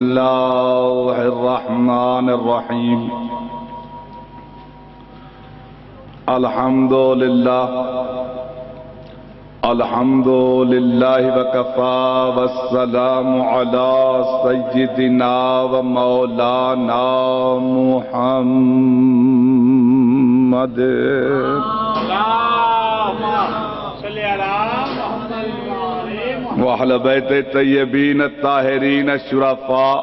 اللہ الرحمن الرحیم الحمدللہ وکفی والسلام علی سیدنا و مولانا محمد وَأَهْلِ بَيْتِ الطَّيِّبِينَ الطَّاهِرِينَ الشُّرَفَاءِ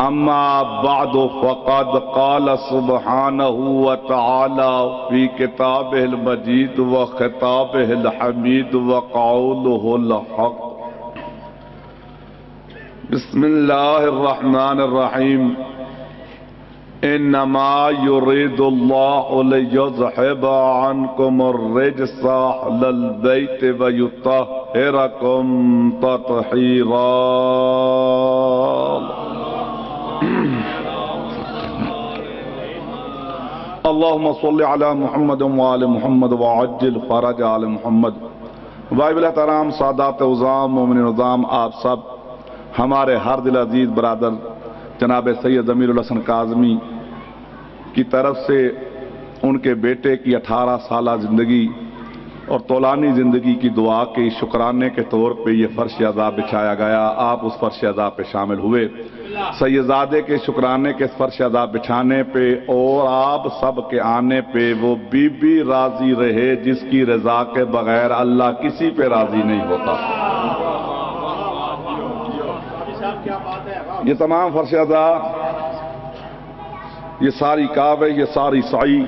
أَمَّا بَعْدُ فَقَدْ قَالَ سُبْحَانَهُ وَتَعَالَى فِي كِتَابِهِ الْمَجِيدِ وَخِطَابِهِ الْحَمِيدِ وَقَوْلُهُ الْحَقُّ بسم الله الرحمن الرحيم انما يريد الله ليذهب عنكم الرجس اهل البيت ويطهركم تطهيرا اللهم صل على محمد وآل محمد وعجل فرج آل محمد. واجب الاحترام سادات عظام مومن نظام، آپ سب ہمارے ہر دل عزیز برادر جناب سید ضمیر الحسن کاظمی کی طرف سے ان کے بیٹے کی 18 سالہ زندگی اور طولانی زندگی کی دعا کے شکرانے کے طور پہ یہ فرش عزا بچھایا گیا. آپ اس فرش عزا پہ شامل ہوئے. سیدزادے کے شکرانے کے فرش عزا بچھانے پہ اور آپ سب کے آنے پہ وہ بی بی راضی رہے جس کی رضا کے بغیر اللہ کسی پہ راضی نہیں ہوتا. یہ تمام فرش عزا، یہ ساری کعبہ، یہ ساری سعی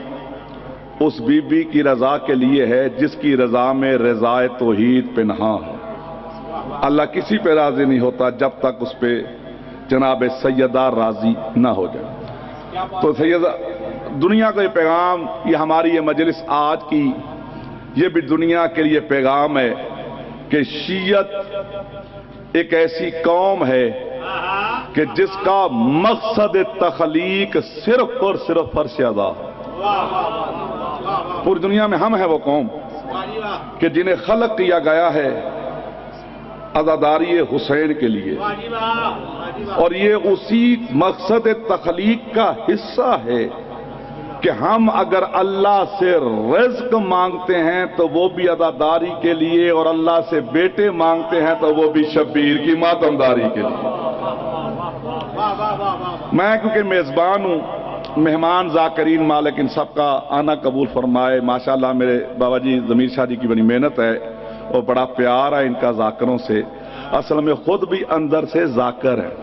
اس بی بی کی رضا کے لیے ہے جس کی رضا میں رضائے توحید پنہاں ہے. اللہ کسی پہ راضی نہیں ہوتا جب تک اس پہ جناب سیدہ راضی نہ ہو جائے. تو سیدہ دنیا کا یہ پیغام، یہ ہماری یہ مجلس آج کی یہ بھی دنیا کے لیے پیغام ہے کہ شیعت ایک ایسی قوم ہے کہ جس کا مقصد تخلیق صرف اور صرف فرش عزا. پوری دنیا میں ہم ہیں وہ قوم کہ جنہیں خلق کیا گیا ہے عزاداری حسین کے لیے، اور یہ اسی مقصد تخلیق کا حصہ ہے کہ ہم اگر اللہ سے رزق مانگتے ہیں تو وہ بھی عزاداری کے لیے، اور اللہ سے بیٹے مانگتے ہیں تو وہ بھی شبیر کی ماتمداری کے لیے. میں کیونکہ میزبان ہوں، مہمان ذاکرین مالک ان سب کا آنا قبول فرمائے. ماشاءاللہ میرے بابا جی ضمیر شاہ جی کی بڑی محنت ہے اور بڑا پیار ہے ان کا ذاکروں سے. اصل میں خود بھی اندر سے ذاکر ہے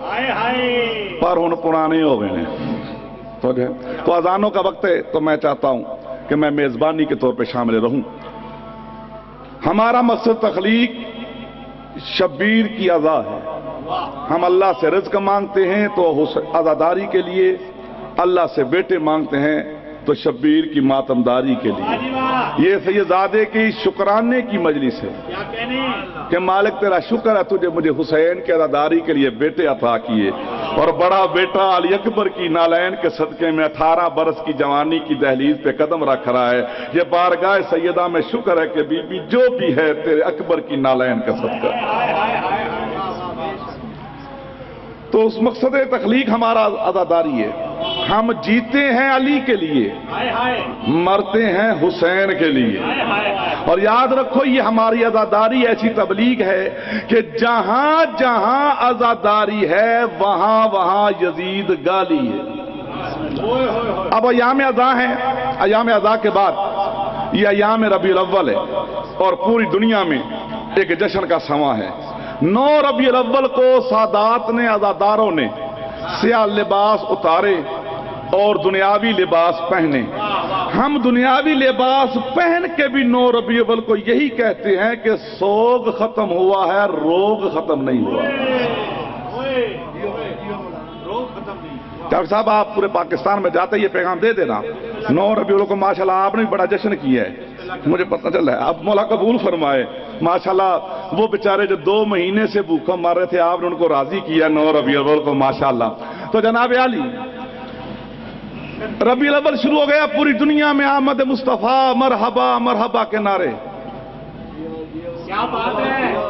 پر ہن پرانے ہو گئے ہیں. تو اذانوں کا وقت ہے تو میں چاہتا ہوں کہ میں میزبانی کے طور پہ شامل رہوں. ہمارا مقصد تخلیق شبیر کی عزا ہے. ہم اللہ سے رزق مانگتے ہیں تو عزاداری کے لیے، اللہ سے بیٹے مانگتے ہیں تو شبیر کی ماتمداری کے لیے. یہ سیدزادے کی شکرانے کی مجلس ہے کہ مالک تیرا شکر ہے تجھے مجھے حسین کے عزاداری کے لیے بیٹے عطا کیے، اور بڑا بیٹا علی اکبر کی نالین کے صدقے میں 18 برس کی جوانی کی دہلیز پہ قدم رکھ رہا ہے. یہ بارگاہ سیدہ میں شکر ہے کہ بی بی جو بھی ہے تیرے اکبر کی نالین کا صدقہ. تو اس مقصد تخلیق ہمارا عزاداری ہے. ہم جیتے ہیں علی کے لیے، مرتے ہیں حسین کے لیے. اور یاد رکھو یہ ہماری عزاداری ایسی تبلیغ ہے کہ جہاں جہاں عزاداری ہے وہاں وہاں یزید گالی ہے. اب ایام عزا ہیں، ایام عزا کے بعد یہ ایام ربیع الاول ہے اور پوری دنیا میں ایک جشن کا سماں ہے. 9 ربیع الاول کو سادات نے، عزاداروں نے سیاہ لباس اتارے اور دنیاوی لباس پہنے. ہم دنیاوی لباس پہن کے بھی 9 ربیع الاول کو یہی کہتے ہیں کہ سوگ ختم ہوا ہے، روگ ختم نہیں ہوا. ڈاکٹر صاحب آپ پورے پاکستان میں جاتے یہ پیغام دے دینا. 9 ربیع الاول کو ماشاءاللہ آپ نے بڑا جشن کیا ہے، مجھے پتہ چل رہا ہے. اب مولا قبول فرمائے. ماشاءاللہ وہ بیچارے جو 2 مہینے سے بھوکا مار رہے تھے آپ نے ان کو راضی کیا 9 ربیع الاول کو ماشاءاللہ. تو جناب علی ربیع الاول شروع ہو گیا، پوری دنیا میں آمد مصطفیٰ مرحبا مرحبا کے نعرے. کیا بات ہے،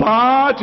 5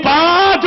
5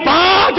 5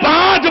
5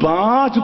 5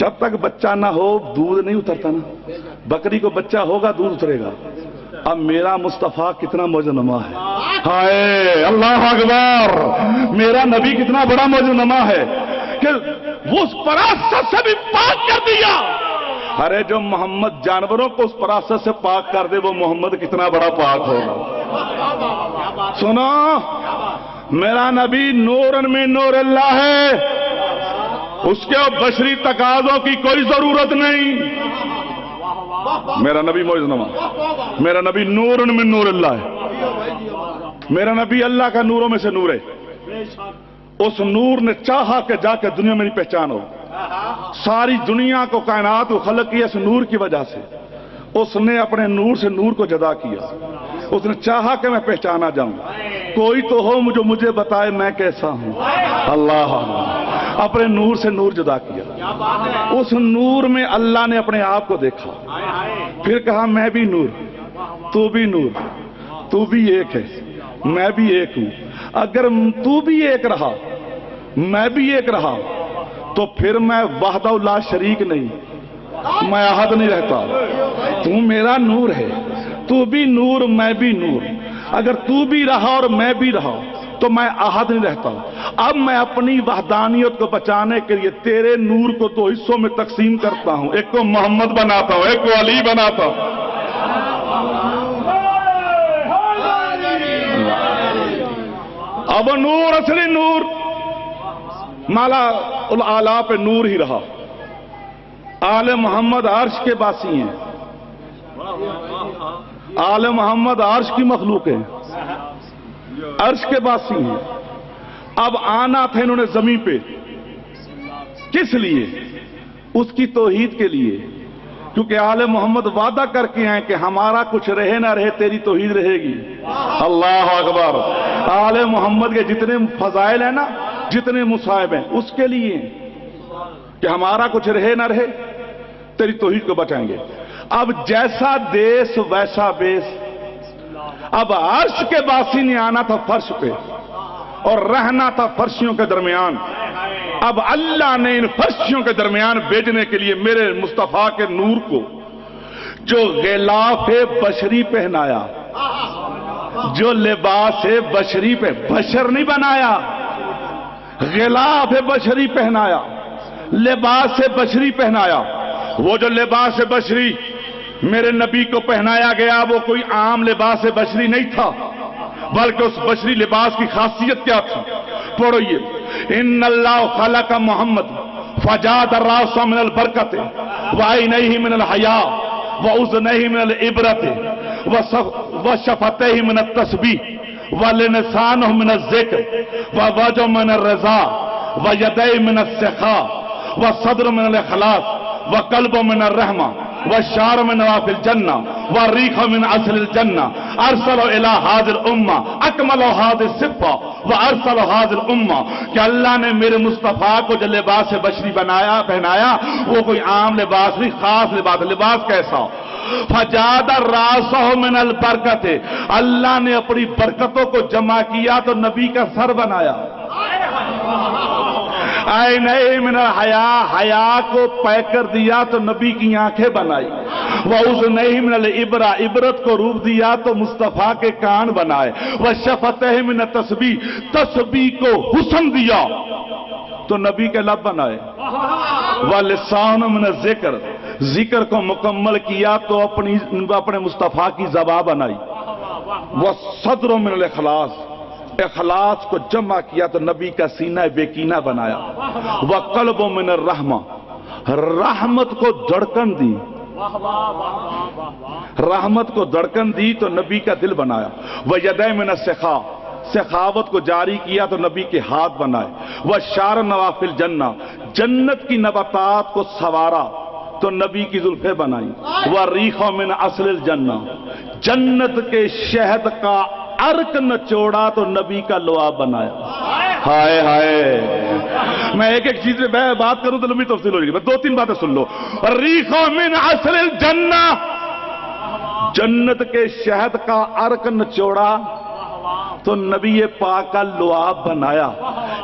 جب تک بچہ نہ ہو دودھ نہیں اترتا نا، بکری کو بچہ ہوگا دودھ اترے گا۔ اب میرا مصطفیٰ کتنا موجنما ہے، ہائے اللہ اکبر، میرا نبی کتنا بڑا موجنما ہے کہ وہ اس پراست سے بھی پاک کر دیا۔ ارے جو محمد جانوروں کو اس پراست سے پاک کر دے وہ محمد کتنا بڑا پاک ہوگا۔ سنو، میرا نبی نورن میں نور اللہ ہے، اس کے بشری تقاضوں کی کوئی ضرورت نہیں۔ میرا نبی موجنما، میرا نبی نورن میں نور اللہ ہے، میرا نبی اللہ کا نوروں میں سے نور ہے۔ اس نور نے چاہا کہ جا کے دنیا میں پہچان ہو، ساری دنیا کو کائنات کو خلق کیا اس نور کی وجہ سے۔ اس نے اپنے نور سے نور کو جدا کیا، اس نے چاہا کہ میں پہچانا جاؤں، کوئی تو ہو جو مجھے بتائے میں کیسا ہوں۔ اللہ اپنے نور سے نور جدا کیا، اس نور میں اللہ نے اپنے آپ کو دیکھا، پھر کہا میں بھی نور، تو بھی نور، تو بھی ایک ہے، میں بھی ایک ہوں۔ اگر تو بھی ایک رہا میں بھی ایک رہا تو پھر میں وحدہ لا شریک نہیں، میں احد نہیں رہتا۔ تو میرا نور ہے، تو بھی نور میں بھی نور، اگر تو بھی رہا اور میں بھی رہا تو میں احد نہیں رہتا۔ اب میں اپنی وحدانیت کو بچانے کے لیے تیرے نور کو دو حصوں میں تقسیم کرتا ہوں، ایک کو محمد بناتا ہوں، ایک کو علی بناتا ہوں۔ اب نور اصلی نور مالا الاعلیٰ پہ نور ہی رہا۔ آل محمد عرش کے باسی ہیں، آل محمد عرش کی مخلوق ہے، عرش کے باسی ہیں۔ اب آنا تھا انہوں نے زمین پہ، کس لیے؟ اس کی توحید کے لیے، کیونکہ آل محمد وعدہ کر کے ہیں کہ ہمارا کچھ رہے نہ رہے تیری توحید رہے گی۔ اللہ اکبر، آل محمد کے جتنے فضائل ہیں نا، جتنے مصائب ہیں، اس کے لیے کہ ہمارا کچھ رہے نہ رہے تیری توحید کو بچائیں گے۔ اب جیسا دیس ویسا بیس، اب عرش کے باسی نے آنا تھا فرش پہ اور رہنا تھا فرشیوں کے درمیان۔ اب اللہ نے ان فرشیوں کے درمیان بھیجنے کے لیے میرے مصطفیٰ کے نور کو جو غلاف بشری پہنایا، جو لباس بشری پہ بشر نہیں بنایا، غلاف بشری پہنایا، لباس بشری پہنایا۔ وہ جو لباس بشری میرے نبی کو پہنایا گیا وہ کوئی عام لباس بشری نہیں تھا، بلکہ اس بشری لباس کی خاصیت کیا تھی؟ پڑھو یہ، ان اللہ خلق محمد فجاد الراس من البرکت وعینیہ من الحیاء واذنیہ من العبرت وشفتیہ من التسبیح ولسانہ من الذکر ووجہ من الرضا ویدیہ من السخاء وصدر من الاخلاص وقلب من الرحمہ والشعر من نواف الجنہ والریح من اصل الجنہ ارسل الى هذه الامہ اکمل هذه الصفہ وارسل هذه الامہ کہ اللہ نے میرے مصطفیٰ کو جو لباس بشری بنایا پہنایا وہ کوئی عام لباس نہیں، خاص لباس۔ لباس کیسا؟ فجاد راسہ من البرکت، اللہ نے اپنی برکتوں کو جمع کیا تو نبی کا سر بنایا۔ عینیہ من الحیاء، حیا کو پے کر دیا تو نبی کی آنکھیں بنائی۔ واذنیہ من العبرہ، عبرت کو روپ دیا تو مصطفیٰ کے کان بنائے۔ وشفتیہ من التسبیح، تسبیح کو حسن دیا تو نبی کے لب بنائے۔ ولسان من الذکر، ذکر کو مکمل کیا تو اپنے مصطفیٰ کی زبان بنائی۔ وصدر من الاخلاص، اخلاص کو جمع کیا تو نبی کا سینہ بیکینہ بنایا۔ وقلب من الرحمہ، رحمت کو دھڑکن دی، رحمت کو دھڑکن دی تو نبی کا دل بنایا۔ ویدیہ من السخاء، سخاوت کو جاری کیا تو نبی کے ہاتھ بنائے۔ وشعر نواف الجنہ، جنت کی نباتات کو سوارا تو نبی کی زلفیں بنائی۔ وریح من اصل الجنہ، جنت کے شہد کا عرق نچوڑا تو نبی کا لعاب بنایا۔ ہائے ہائے، میں ایک ایک چیز میں بات کروں تو لمبی تفصیل ہو جائے گی، میں دو تین باتیں سن لو۔ ریح من اصل الجنہ، جنت کے شہد کا عرق نچوڑا تو نبی پاک کا لعاب بنایا۔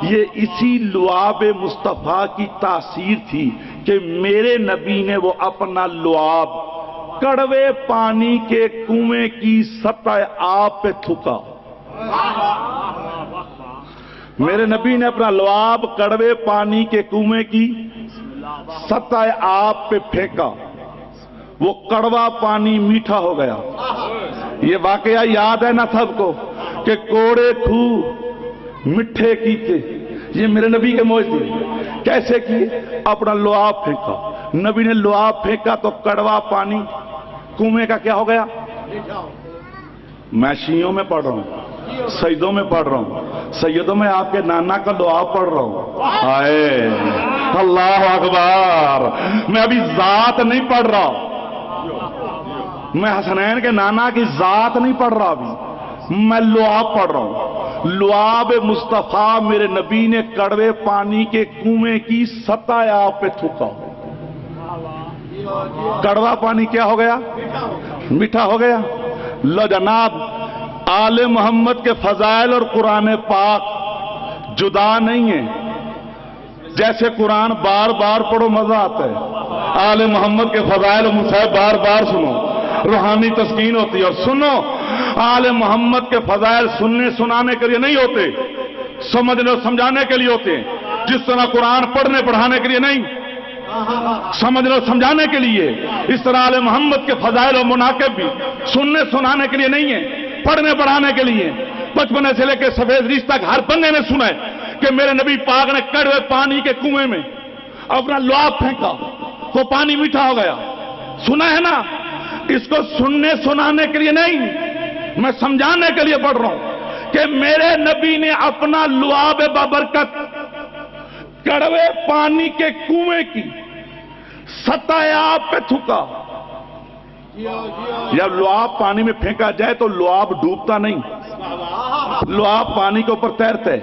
یہ اسی لعاب مصطفیٰ کی تاثیر تھی کہ میرے نبی نے وہ اپنا لعاب کڑوے پانی کے کنویں کی سطح آب پہ تھوکا. میرے نبی نے اپنا لعاب کڑوے پانی کے کنویں کی سطح آب پہ پھینکا. وہ کڑوا پانی میٹھا ہو گیا. یہ واقعہ یاد ہے نا سب کو کہ کوڑے کھو مٹھے کیتے. یہ میرے نبی کے معجزے. کیسے کیے؟ اپنا لعاب پھینکا. نبی نے لعاب پھینکا تو کڑوا پانی کنویں کا کیا ہو گیا؟ میں شیعوں میں پڑھ رہا ہوں, سیدوں میں پڑھ رہا ہوں, سیدوں میں آپ کے نانا کا لعاب پڑھ رہا ہوں. ہائے اللہ اکبر. میں ابھی ذات نہیں پڑھ رہا, میں حسنین کے نانا کی ذات نہیں پڑھ رہا, ابھی میں لعاب پڑھ رہا ہوں. لعاب مصطفیٰ میرے نبی نے کڑوے پانی کے کنویں کی سطح آب پہ تھوکا. کڑوا پانی کیا ہو گیا؟ میٹھا ہو گیا. لو جناب, آل محمد کے فضائل اور قرآن پاک جدا نہیں ہیں. جیسے قرآن بار بار پڑھو مزہ آتا ہے, آل محمد کے فضائل اور مصائب بار بار سنو, روحانی تسکین ہوتی ہے. اور سنو, آل محمد کے فضائل سننے سنانے کے لیے نہیں ہوتے, سمجھنے اور سمجھانے کے لیے ہوتے ہیں. جس طرح قرآن پڑھنے پڑھانے کے لیے نہیں, سمجھنے اور سمجھانے کے لیے. اس طرح آل محمد کے فضائل و مناقب بھی سننے سنانے کے لیے نہیں ہیں, پڑھنے پڑھانے کے لیے. بچپن سے لے کے سفید ریش تک ہر بندے نے سنا ہے کہ میرے نبی پاک نے کڑوے پانی کے کنویں میں اپنا لعاب پھینکا, وہ پانی میٹھا ہو گیا. سنا ہے نا. اس کو سننے سنانے کے لیے نہیں, میں سمجھانے کے لیے پڑھ رہا ہوں کہ میرے نبی نے اپنا لعاب بابرکت کڑوے پانی کے کنویں کی سطح آب پہ تھوکا. جب لعاب پانی میں پھینکا جائے تو لعاب ڈوبتا نہیں, لعاب پانی کے اوپر تیرتا ہے.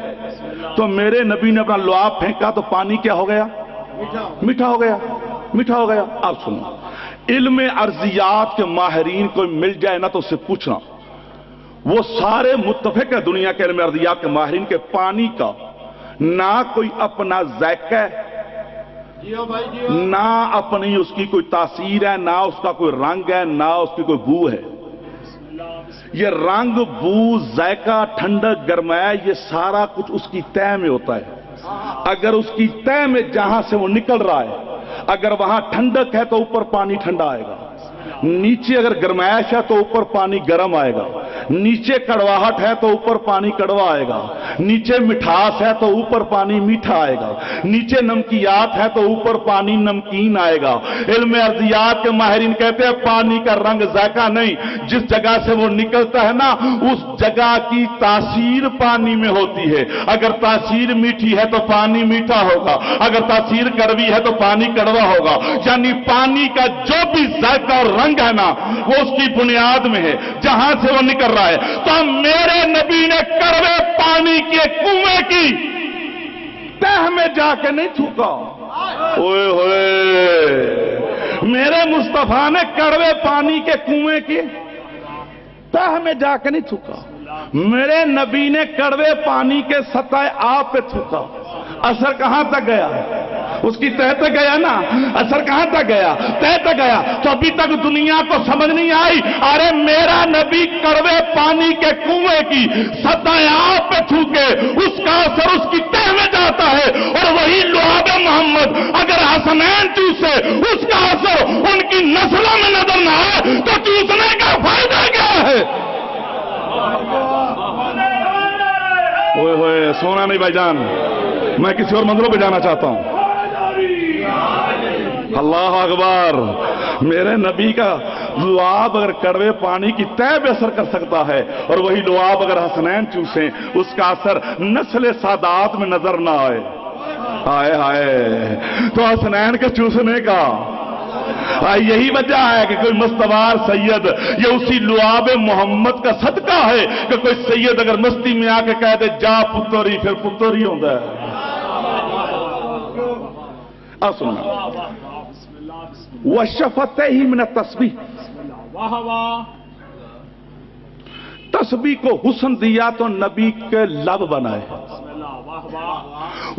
تو میرے نبی نے اپنا لعاب پھینکا تو پانی کیا ہو گیا؟ میٹھا ہو گیا. میٹھا ہو گیا. اب سنو, علم ارضیات کے ماہرین کوئی مل جائے نا تو اس سے پوچھنا, وہ سارے متفق ہے دنیا کے علم ارضیات کے ماہرین کے پانی کا نہ کوئی اپنا ذائقہ ہے, نہ اپنی اس کی کوئی تاثیر ہے, نہ اس کا کوئی رنگ ہے, نہ اس کی کوئی بو ہے. یہ رنگ, بو, ذائقہ, ٹھنڈک, گرمایا, یہ سارا کچھ اس کی تہ میں ہوتا ہے. اگر اس کی تہ میں جہاں سے وہ نکل رہا ہے, اگر وہاں ٹھنڈک ہے تو اوپر پانی ٹھنڈا آئے گا, نیچے اگر گرمائش ہے تو اوپر پانی گرم آئے گا, نیچے کڑواہٹ ہے تو اوپر پانی کڑوا آئے گا, نیچے مٹھاس ہے تو اوپر پانی میٹھا آئے گا, نیچے نمکیات ہے تو اوپر پانی نمکین آئے گا. علم ارضیات کے ماہرین کہتے ہیں پانی کا رنگ ذائقہ نہیں, جس جگہ سے وہ نکلتا ہے نا اس جگہ کی تاثیر پانی میں ہوتی ہے. اگر تاثیر میٹھی ہے تو پانی میٹھا ہوگا, اگر تاثیر کڑوی ہے تو پانی کڑوا ہوگا. یعنی پانی کا جو بھی ذائقہ اور رنگ ہے نا وہ اس کی بنیاد میں ہے, جہاں سے وہ نکل رہا ہے. تو میرے نبی نے کڑوے پانی کے کنویں کی تہ میں جا کے نہیں تھوکا. اوئے ہوئے, میرے مصطفیٰ نے کڑوے پانی کے کنویں کی تہ میں جا کے نہیں تھوکا. میرے نبی نے کڑوے پانی کے سطح آب پہ تھوکا. اثر کہاں تک گیا؟ اس کی تہ تک گیا نا. اثر کہاں تک گیا؟ تہ تک گیا. تو ابھی تک دنیا کو سمجھ نہیں آئی, ارے میرا نبی کڑوے پانی کے کنویں کی سطح آب پہ تھوکے, اس کا اثر اس کی تہ میں جاتا ہے. اور وہی لعاب محمد اگر حسنین چوسے, اس کا اثر ان کی نسلوں میں نظر نہ آئے تو چوسنے کا فائدہ کیا ہے؟ اوئے ہوئے, سونا نہیں بھائی جان, میں کسی اور منظروں پہ جانا چاہتا ہوں. اللہ اکبر. میرے نبی کا لعاب اگر کڑوے پانی کی تہ پہ اثر کر سکتا ہے, اور وہی لعاب اگر حسنین چوسیں اس کا اثر نسل سادات میں نظر نہ آئے. ہائے ہائے, تو حسنین کے چوسنے کا یہی وجہ ہے کہ کوئی مستوار سید یہ اسی لعاب محمد کا صدقہ ہے کہ کوئی سید اگر مستی میں آ کے کہہ دے جا پتری, پھر پتر ہی ہوتا ہے. اب سننا, وشفتہ من التسبیح, تسبیح کو حسن دیا تو نبی کے لب بنائے.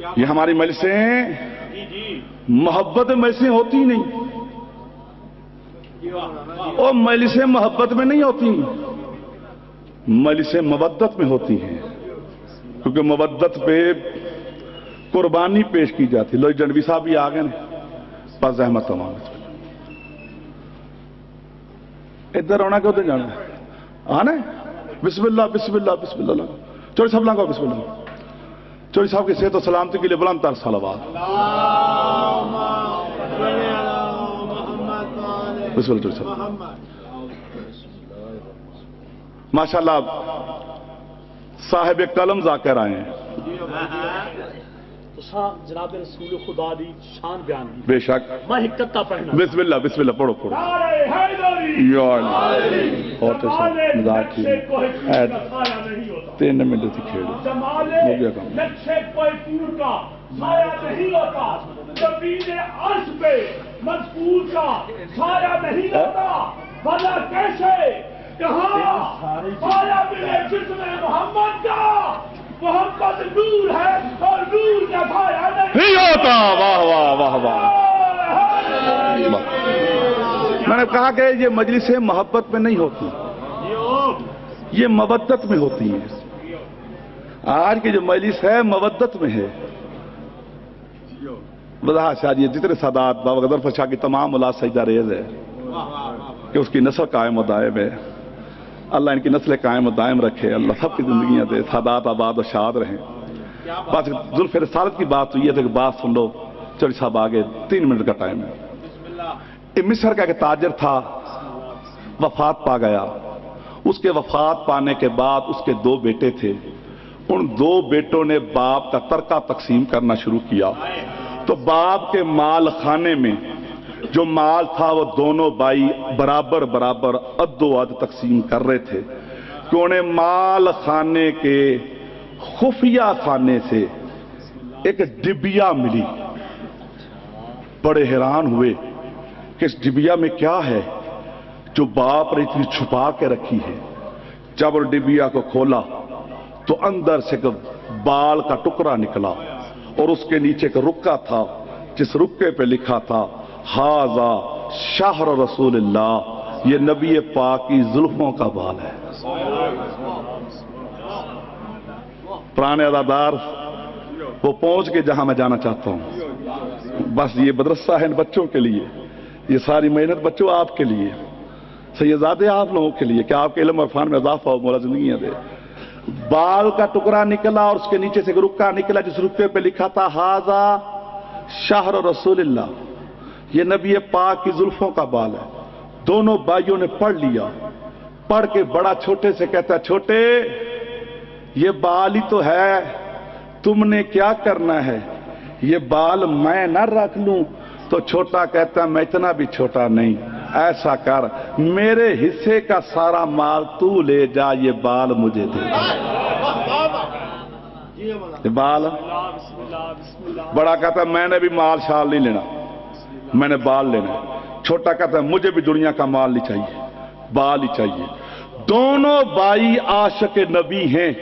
یہ ہماری مجلسیں محبت مجلسیں ہوتی نہیں، اور مجلسیں محبت میں نہیں ہوتی، مجلسیں مودت میں ہوتی ہیں، کیونکہ مودت پہ قربانی پیش کی جاتی۔ لوگ جنوی صاحب بھی آگئے بس زحمت تمام ادھر ہونا کہ ادھر جانا آنا بسم اللہ بسم اللہ بسم اللہ، چوری صاحب لگاؤ بسم اللہ، چوری صاحب کی صحت و سلامتی کے لیے بلند تر صلوات۔ بسم اللہ چوری صاحب، ماشاءاللہ صاحب قلم ذاکر آئے ہیں، جناب رسول خدا دی شان بیان کی بے شک میں حکتا پڑھنا بسم اللہ پڑھو پڑھو یا اللہ اور تو مزاق کی 3 منٹ تھی کھیڑو ہو گیا کام نقشے کوئی پور کا سایہ نہیں ہوتا، زمین عرش پہ مذکور کا سایہ نہیں ہوتا، بھلا کیسے کہاں سایہ ملے جسم محمد کا؟ محمد نور ہے اور نور کا سایہ نہیں ہوتا۔ واہ واہ واہ واہ، میں نے کہا کہ یہ مجلسیں محبت میں نہیں ہوتی، یہ مودت میں ہوتی ہیں۔ آج کی جو مجلس ہے مودت میں ہے۔ وضاحت شاہ جی جتنے سادات بابا غدر شاہ کی تمام اولاد سجدہ ریز ہے کہ اس کی نسل قائم و دائم ہے، اللہ ان کی نسل قائم و دائم رکھے، اللہ سب کی زندگیاں دے، سادات آباد و شاد رہیں۔ بس ذوالفقار رسالت کی بات ہوئی ہے تو بات سن لو، چوری صاحب آگے 3 منٹ کا ٹائم ہے۔ مصر کا ایک تاجر تھا، وفات پا گیا، اس کے وفات پانے کے بعد اس کے 2 بیٹے تھے، ان 2 بیٹوں نے باپ کا ترکہ تقسیم کرنا شروع کیا، تو باپ کے مال خانے میں جو مال تھا وہ دونوں بھائی برابر برابر عد و عد تقسیم کر رہے تھے کہ انہیں مال خانے کے خفیہ خانے سے ایک ڈبیا ملی۔ بڑے حیران ہوئے کہ اس ڈبیا میں کیا ہے جو باپ نے اتنی چھپا کے رکھی ہے۔ جب ان ڈبیا کو کھولا تو اندر سے بال کا ٹکڑا نکلا اور اس کے نیچے ایک رکا تھا، جس رکے پہ لکھا تھا ہاذا شہر رسول اللہ، یہ نبی پاک کی زلفوں کا بال ہے۔ پرانے ادادار وہ پہنچ کے جہاں میں جانا چاہتا ہوں، بس یہ مدرسہ ہے ان بچوں کے لیے، یہ ساری محنت بچوں آپ کے لیے، سیدزادے آپ لوگوں کے لیے کہ آپ کے علم اور فان میں اضافہ ہو، مولا زندگیاں دے۔ بال کا ٹکڑا نکلا اور اس کے نیچے سے ایک رکا نکلا جس رکے پہ لکھا تھا ہاذا شہر رسول اللہ، یہ نبی پاک کی زلفوں کا بال ہے۔ دونوں بھائیوں نے پڑھ لیا، پڑھ کے بڑا چھوٹے سے کہتا ہے چھوٹے یہ بال ہی تو ہے، تم نے کیا کرنا ہے، یہ بال میں نہ رکھ لوں؟ تو چھوٹا کہتا ہے میں اتنا بھی چھوٹا نہیں، ایسا کر میرے حصے کا سارا مال تو لے جا، یہ بال مجھے دے۔ یہ بال بڑا کہتا ہے میں نے بھی مال شال نہیں لینا، میں نے بال لینا۔ چھوٹا کہتا ہے مجھے بھی دنیا کا مال نہیں چاہیے، بال ہی چاہیے۔ دونوں بھائی عاشق نبی ہیں،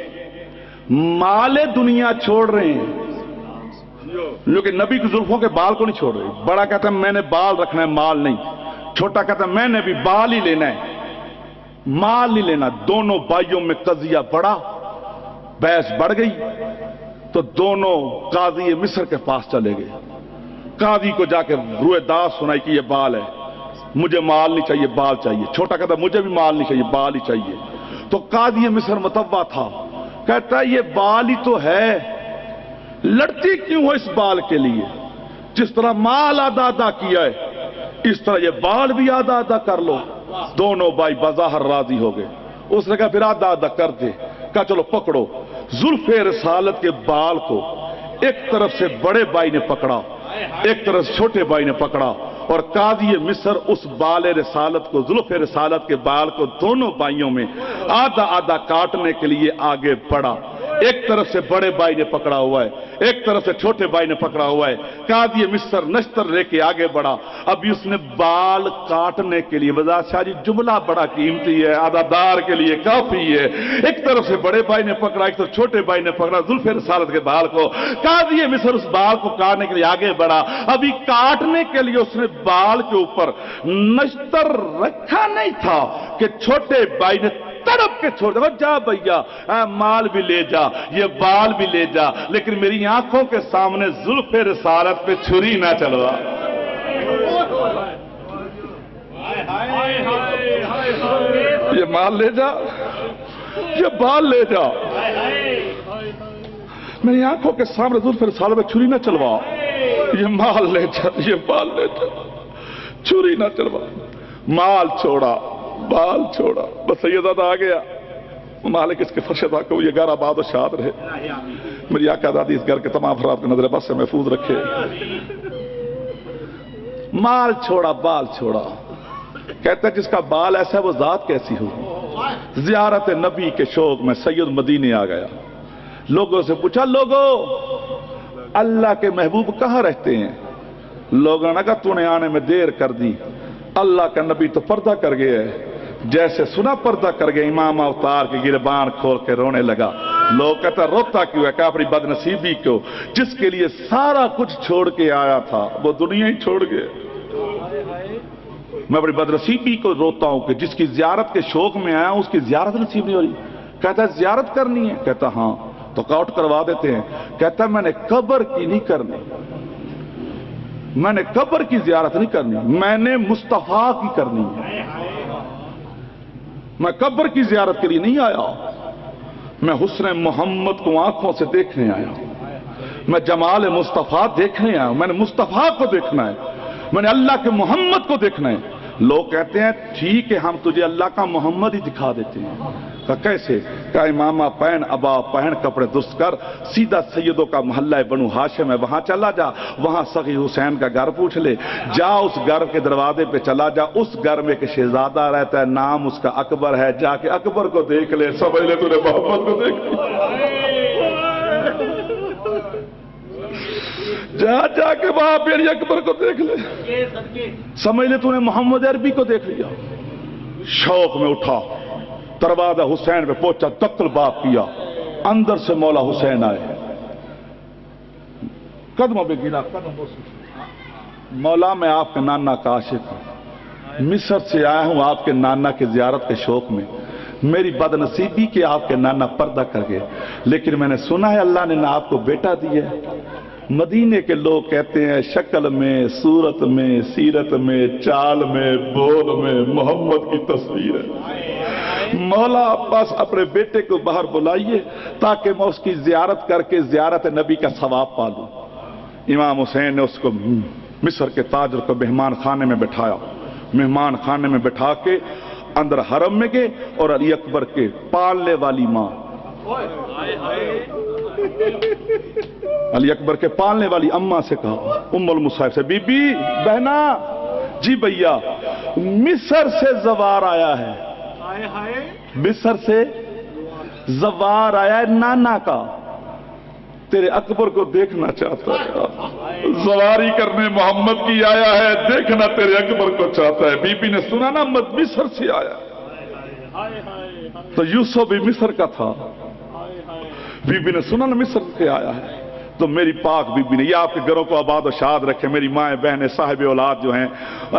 مال دنیا چھوڑ رہے ہیں لیکن نبی کی زلفوں کے بال کو نہیں چھوڑ رہے۔ بڑا کہتا ہے میں نے بال رکھنا ہے، مال نہیں۔ چھوٹا کہتا ہے میں نے بھی بال ہی لینا ہے، مال نہیں لینا۔ دونوں بھائیوں میں قضیہ بڑا، بحث بڑھ گئی تو دونوں قاضی مصر کے پاس چلے گئے۔ قاضی کو جا کے روئے داس سنائی کہ یہ بال ہے، مجھے مال نہیں چاہیے، بال چاہیے۔ چھوٹا کہتا ہے مجھے بھی مال نہیں چاہیے، بال ہی چاہیے۔ تو قاضی مصر متوع تھا، کہتا ہے یہ بال ہی تو ہے، لڑتی کیوں ہو اس بال کے لیے؟ جس طرح مال آدھا آدھا کیا ہے اس طرح یہ بال بھی آدھا آدھا کر لو۔ دونوں بھائی بظاہر راضی ہو گئے۔ اس نے کہا پھر آدھا آدھا کر دے۔ کہا چلو پکڑو۔ زلف رسالت کے بال کو ایک طرف سے بڑے بھائی نے پکڑا، ایک طرف سے چھوٹے بھائی نے پکڑا، اور قاضی مصر اس بال رسالت کو، زلف رسالت کے بال کو دونوں بھائیوں میں آدھا آدھا کاٹنے کے لیے آگے بڑھا۔ ایک طرف سے بڑے بھائی نے پکڑا ہوا ہے, ایک طرف سے چھوٹے بھائی نے پکڑا ہوا ہے. قاضی مصر نشتر لے کے آگے بڑھا. ابھی اس نے بال کاٹنے کے لیے, وضاحت شاہ جی جملہ بڑا قیمتی ہے, عزادار کے لیے کافی ہے. ایک طرف سے بڑے بھائی نے پکڑا, ایک طرف چھوٹے بھائی نے پکڑا زلف رسالت کے بال کو. قاضی مصر اس بال کو کاٹنے کے لیے آگے بڑھا. ابھی کاٹنے کے لیے اس نے بال کے اوپر نشتر رکھا نہیں تھا کہ چھوٹے بھائی نے تڑپ کے چھوڑ دیا, جا بھیا مال بھی لے جا, یہ بال بھی لے جا, لیکن میری آنکھوں کے سامنے زلف رسالت پہ چھری نہ چلوا. یہ مال لے جا, یہ بال لے جا, میری آنکھوں کے سامنے زلف رسالت پہ چھری نہ چلوا. یہ مال لے جا, یہ بال لے جا, چھری نہ چلوا. مال چھوڑا, بال چھوڑا, بس سیدزادہ آ گیا. مالک اس کے فرش عطا کو یہ گھر آباد و شاد رہے. میری آقا دادی اس گھر کے تمام افراد کو نظر بس سے محفوظ رکھے. مال چھوڑا, بال چھوڑا. کہتا ہے جس کا بال ایسا ہے وہ ذات کیسی ہو. زیارت نبی کے شوق میں سید مدینے آ گیا. لوگوں سے پوچھا, لوگوں اللہ کے محبوب کہاں رہتے ہیں؟ لوگوں نے کہا تو نے آنے میں دیر کر دی, اللہ کا نبی تو پردہ کر گیا ہے. جیسے سنا پردہ کر گیا, امام اوتار کے گربان کھول کے رونے لگا. لوگ کہتا روتا کیوں ہے؟ کہ اپنی بد نصیبی کو, جس کے لیے سارا کچھ چھوڑ کے آیا تھا وہ دنیا ہی چھوڑ گئے. میں اپنی بد نصیبی کو روتا ہوں کہ جس کی زیارت کے شوق میں آیا ہوں اس کی زیارت نصیب نہیں ہو رہی. کہتا ہے زیارت کرنی ہے؟ کہتا ہاں. تو کاؤٹ کروا دیتے ہیں. کہتا ہے میں نے قبر کی نہیں کرنی, میں نے قبر کی زیارت نہیں کرنی, میں نے مصطفیٰ کی کرنی ہے. میں قبر کی زیارت کے لیے نہیں آیا, میں حسن محمد کو آنکھوں سے دیکھنے آیا, میں جمال مصطفیٰ دیکھنے آیا, میں نے مصطفیٰ کو دیکھنا ہے, میں نے اللہ کے محمد کو دیکھنا ہے. لوگ کہتے ہیں ٹھیک ہے ہم تجھے اللہ کا محمد ہی دکھا دیتے ہیں. کہا کیسے؟ کہا امامہ پہن, ابا پہن, کپڑے درست کر, سیدھا سیدوں کا محلہ بنو ہاشم ہے وہاں چلا جا, وہاں سخی حسین کا گھر پوچھ لے, جا اس گھر کے دروازے پہ چلا جا, اس گھر میں ایک شہزادہ رہتا ہے نام اس کا اکبر ہے, جا کے اکبر کو دیکھ لے, سمجھ لے تو نے محمد کو دیکھ لیا. جا کے وہاں پھر اکبر کو دیکھ لے, سمجھ لے تو نے محمد عربی کو دیکھ لیا. شوق میں اٹھا, دروازہ حسین پہ پہنچا, دقل باب کیا, اندر سے مولا حسین آئے, قدموں پہ گرا, مولا میں آپ کے نانا کا عاشق ہوں, مصر سے آیا ہوں آپ کے نانا کے زیارت کے شوق میں. میری بد نصیبی کہ آپ کے نانا پردہ کر گئے, لیکن میں نے سنا ہے اللہ نے نہ آپ کو بیٹا دیا. مدینے کے لوگ کہتے ہیں شکل میں, صورت میں, سیرت میں, چال میں, بول میں محمد کی تصویر ہے. مولا بس اپنے بیٹے کو باہر بلائیے تاکہ میں اس کی زیارت کر کے زیارت نبی کا ثواب پالوں. امام حسین نے اس کو مصر کے تاجر کو مہمان خانے میں بٹھایا. مہمان خانے میں بٹھا کے اندر حرم میں گئے اور علی اکبر کے پالنے والی ماں, علی اکبر کے پالنے والی اماں سے کہا, ام المصائب سے, بی بی بہنا, جی بھیا مصر سے زوار آیا ہے, مصر سے زوار آیا ہے نانا کا, تیرے اکبر کو دیکھنا چاہتا ہے, زواری کرنے محمد کی آیا ہے, دیکھنا تیرے اکبر کو چاہتا ہے. بی بی نے سنا نا مصر سے آیا, تو یوسف بھی مصر کا تھا. بی بی نے سنا نا مصر سے آیا ہے, تو میری پاک بی بی نے, یہ آپ کے گھروں کو آباد و شاد رکھے. میری مائیں بہنیں صاحب اولاد جو ہیں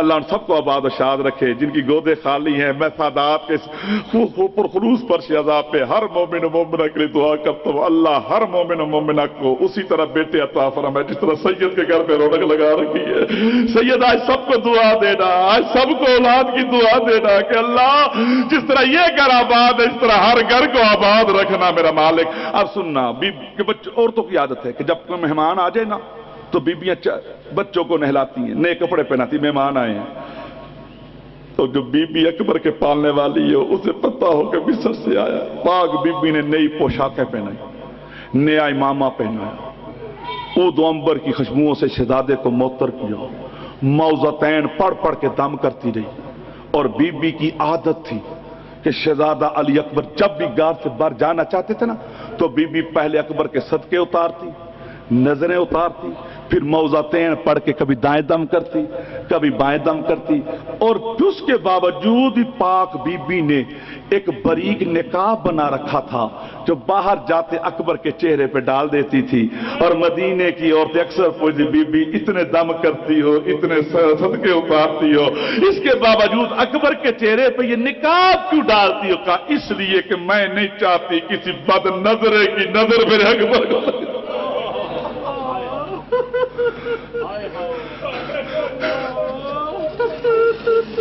اللہ ان سب کو آباد و شاد رکھے, جن کی گودیں خالی ہیں. میں سادات کے پرخروس فرش عذاب پہ ہر مومن و مومنہ کے لیے دعا کرتا ہوں, اللہ ہر مومن و مومنہ کو اسی طرح بیٹے عطا فرمائے جس طرح سید کے گھر پہ رونق لگا رکھی ہے. سید آج سب کو دعا دینا, آج سب کو اولاد کی دعا دینا کہ اللہ جس طرح یہ گھر آباد ہے اس طرح ہر گھر کو آباد رکھنا میرا مالک. اب سننا, عورتوں کی عادت ہے کہ جب کوئی مہمان آ جائے نا تو بیبیاں بچوں کو نہلاتی ہیں, نئے کپڑے پہناتی, مہمان آئے ہیں تو جو بی بی اکبر کے پالنے والی ہے اسے پتہ ہو کہ مصر سے آیا. پاک بی بی نے نئی پوشاکیں پہنائی, نیا امامہ پہنایا, اود و عنبر کی خوشبوؤں سے شہزادے کو معطر کیا, موضتین پڑھ پڑھ کے دم کرتی رہی. اور بی بی کی عادت تھی کہ شہزادہ علی اکبر جب بھی غار سے باہر جانا چاہتے تھے نا تو بی بی پہلے اکبر کے صدقے اتارتی، نظریں اتارتی، پھر موضعتین پڑھ کے کبھی دائیں دم کرتی کبھی بائیں دم کرتی، اور اس کے باوجود بھی پاک بی بی نے ایک باریک نقاب بنا رکھا تھا جو باہر جاتے اکبر کے چہرے پہ ڈال دیتی تھی، اور مدینے کی عورتیں اکثر پوچھتی بی بی اتنے دم کرتی ہو، اتنے صدقے اتارتی ہو، اس کے باوجود اکبر کے چہرے پہ یہ نقاب کیوں ڈالتی ہو؟ کہا اس لیے کہ میں نہیں چاہتی کسی بد نظرے کی نظر میرے اکبر کو لگے۔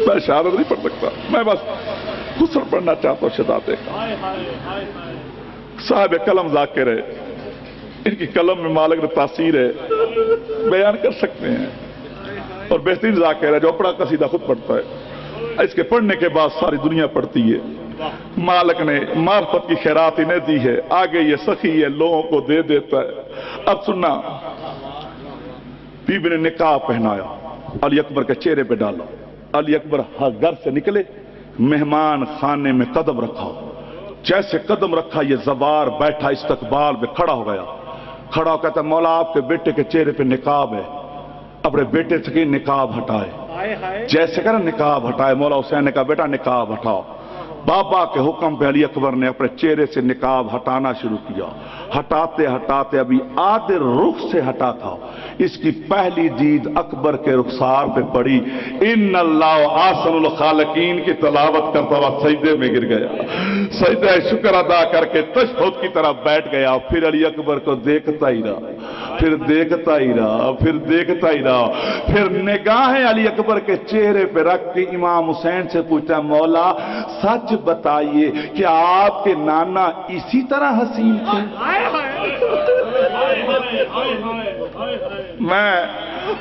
میں شہادت نہیں پڑھ سکتا، میں بس غسل پڑھنا چاہتا ہوں شہزادے کا۔ صاحب قلم ذاکر ہے، ان کی قلم میں مالک نے تاثیر ہے، بیان کر سکتے ہیں، اور بہترین ذاکر ہے جو اپنا قصیدہ خود پڑھتا ہے، اس کے پڑھنے کے بعد ساری دنیا پڑھتی ہے۔ مالک نے معرفت کی خیرات انہیں دی ہے، آگے یہ سخی ہے لوگوں کو دے دیتا ہے۔ اب سننا، بی بی نے نقاب پہنایا، علی اکبر کے چہرے پہ ڈالا، علی اکبر گھر سے نکلے، مہمان خانے میں قدم رکھا، جیسے قدم رکھا یہ زوار بیٹھا استقبال میں کھڑا ہو گیا، کھڑا ہو کہتا مولا آپ کے بیٹے کے چہرے پہ نقاب ہے، اپنے بیٹے سے کہ نقاب ہٹائے، جیسے کہ نقاب ہٹائے، مولا حسین نے کہا بیٹا نقاب ہٹاؤ۔ بابا کے حکم پہ علی اکبر نے اپنے چہرے سے نقاب ہٹانا شروع کیا، ہٹاتے ہٹاتے ابھی آدھے رخ سے ہٹا تھا، اس کی پہلی دید اکبر کے رخسار پہ پڑی، ان اللہ احسن الخالقین کی تلاوت کرتا ہوا سجدے میں گر گیا، سجدہ شکر ادا کر کے تشہد کی طرف بیٹھ گیا، پھر علی اکبر کو دیکھتا ہی رہا، پھر دیکھتا ہی رہا، پھر دیکھتا ہی رہا، پھر نگاہیں علی اکبر کے چہرے پہ رکھ کے امام حسین سے پوچھتا مولا سچ بتائیے کہ آپ کے نانا اسی طرح حسین تھے؟ میں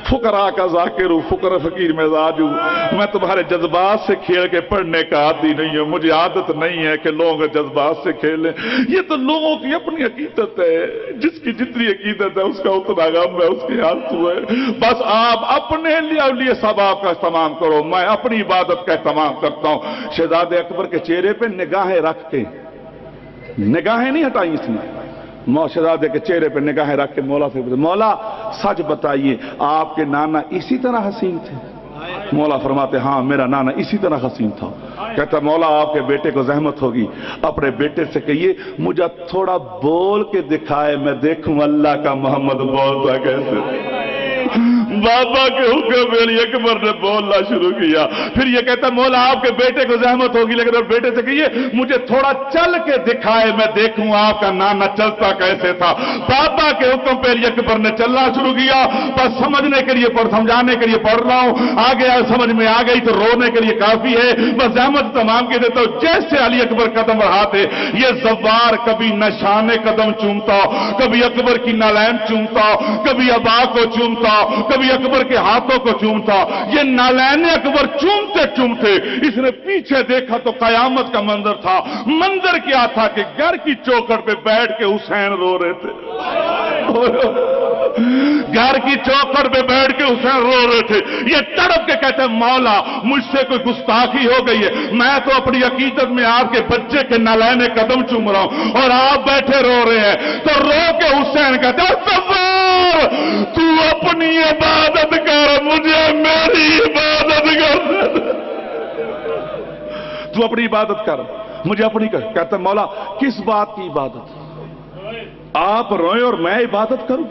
فقراء کا ذاکر ہوں، فقر فقیر مزاج ہوں، میں تمہارے جذبات سے کھیل کے پڑھنے کا عادی نہیں ہوں، مجھے عادت نہیں ہے کہ لوگوں کے جذبات سے کھیلیں، یہ تو لوگوں کی اپنی عقیدت ہے، جس کی جتنی عقیدت ہے اس کا اتنا غم ہے، اس کی آرزو ہے، بس آپ اپنے لیے ثواب کا اہتمام کرو، میں اپنی عبادت کا اہتمام کرتا ہوں۔ شہزادے اکبر کے چہرے پہ نگاہیں رکھ کے، نگاہیں نہیں ہٹائی اس نے، شہزادے کے چہرے پہ نگاہیں رکھ کے مولا سے مولا سچ بتائیے آپ کے نانا اسی طرح حسین تھے؟ مولا فرماتے ہاں میرا نانا اسی طرح حسین تھا۔ کہتا مولا آپ کے بیٹے کو زحمت ہوگی، اپنے بیٹے سے کہیے مجھے تھوڑا بول کے دکھائے، میں دیکھوں اللہ کا محمد بولتا کیسے۔ بابا کے حکم علی اکبر نے بولنا شروع کیا، پھر یہ کہتا مولا آپ کے بیٹے کو زحمت ہوگی لیکن اور بیٹے سے کہیے مجھے تھوڑا چل کے دکھائے، میں دیکھوں آپ کا نانا چلتا کیسے تھا۔ بابا کے حکم پہ علی اکبر نے چلنا شروع کیا، بس سمجھنے کے لیے سمجھانے کے لیے پڑھ رہا ہوں، آگے سمجھ میں آ گئی تو رونے کے لیے کافی ہے، بس زحمت تمام کے دیتا ہوں۔ جیسے علی اکبر قدم بڑھاتے یہ زوار کبھی نشان قدم چومتا، کبھی اکبر کی نالین چومتا، کبھی ابا کو چومتا، کبھی اکبر کے ہاتھوں کو چومتا، یہ نالین اکبر چومتے چومتے اس نے پیچھے دیکھا تو قیامت کا منظر تھا۔ منظر کیا تھا کہ گھر کی چوکھٹ پہ بیٹھ کے حسین رو رہے تھے، گھر کی چوکھٹ پہ بیٹھ کے حسین رو رہے تھے، یہ تڑپ کے کہتے ہیں مولا مجھ سے کوئی گستاخی ہو گئی ہے، میں تو اپنی عقیدت میں آپ کے بچے کے نالین قدم چوم رہا ہوں اور آپ بیٹھے رو رہے ہیں۔ تو رو کے حسین کہتے ہیں صبر تو اپنی عبادت کر، مجھے میری عبادت کر، تو اپنی عبادت کر مجھے اپنی کر۔ کہتا ہے مولا کس بات کی عبادت؟ آپ روئیں اور میں عبادت کروں؟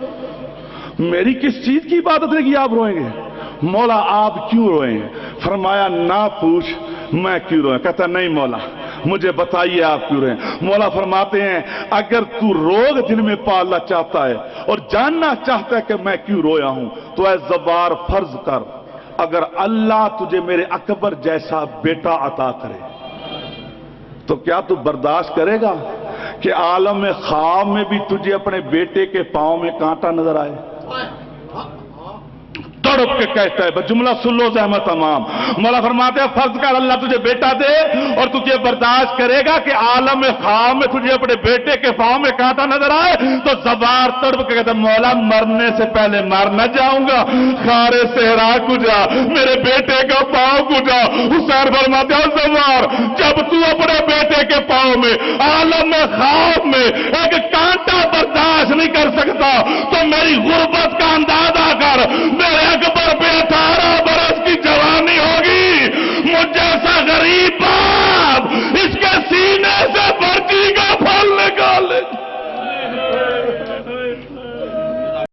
میری کس چیز کی عبادت ہے کہ آپ روئیں گے؟ مولا آپ کیوں روئیں؟ فرمایا نہ پوچھ میں کیوں روئیں۔ کہتا نہیں مولا مجھے بتائیے آپ کیوں روئیں۔ مولا فرماتے ہیں اگر تو روگ دل میں پالنا چاہتا ہے اور جاننا چاہتا ہے کہ میں کیوں رویا ہوں تو اے زبار فرض کر اگر اللہ تجھے میرے اکبر جیسا بیٹا عطا کرے تو کیا تو برداشت کرے گا کہ عالم خواب میں بھی تجھے اپنے بیٹے کے پاؤں میں کانٹا نظر آئے؟ تڑپ کے کہتا ہے جملہ سن لو زحمت تمام۔ مولا فرماتے ہیں فرض کر اللہ تجھے بیٹا دے اور تجھے برداشت کرے گا کہ عالم خواب میں تجھے اپنے بیٹے کے پاؤں میں کانٹا نظر آئے تو زبار تڑپ کے کہتا ہے مولا مرنے سے پہلے مر نہ جاؤں گا، خارے صحرا کو جا میرے بیٹے کا پاؤں کو جا۔ حسین فرماتے ہیں زبار جب تو اپنے کے پاؤں میں عالم خواب میں ایک کانٹا برداشت نہیں کر سکتا تو میری غربت کا اندازہ کر، میرے اکبر